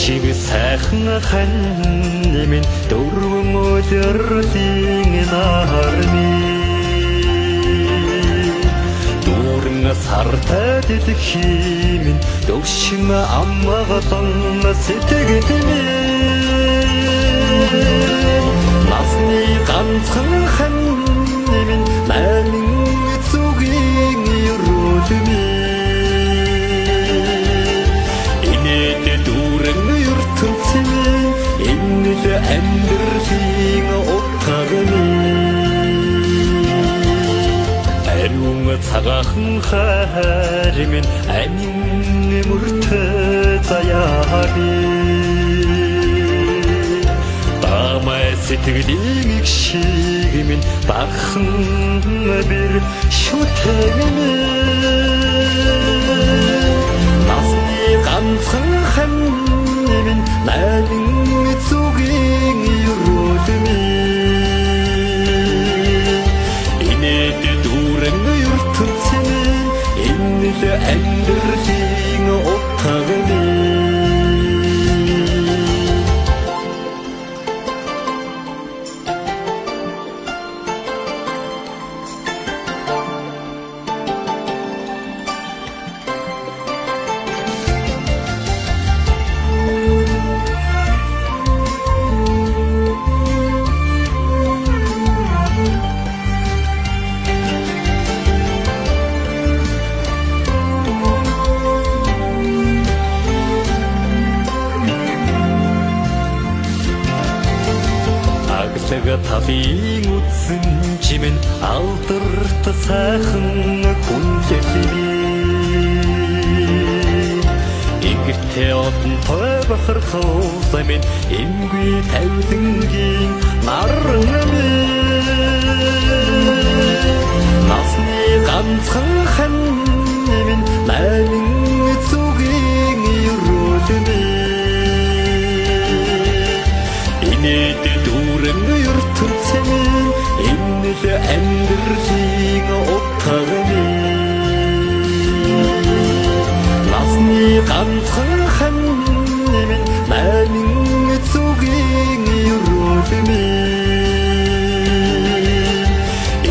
шиг сайхан хань минь дөрвөн өдрийн нарми дүүрэн сартай дэлхий минь дөвшин амгадан сэтгэлмээ насны ганцхан хань минь намин зүгийн өрөөлмээ Иннэл амьдралын утганы ариун цагаахан хайр минь амин мөртөө заяаби Бамай сэтгэлийн шиг минь бахан бэр шүтэнэ насны ганцхан хань минь намин зүгийн өрөөлмээ инээд дүүрэн ертөнцийн иннэл амьдралын утганы Талын үдсэн чимэн алдарт сайхан хүнлэлээ Игэртэй одон той бахархал минь эмгүй тавилангийн нарнамээ Насны ганцхан хань минь намин зүгийн өрөөлмээ Инээд дүүрэн ертөнцийн иннэл амьдралын утганы насны ганцхан хань минь намин зүгийн өрөөлмээ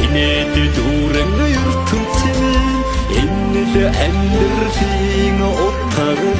инээд дүүрэн ертөнцийн иннэл амьдралын утганы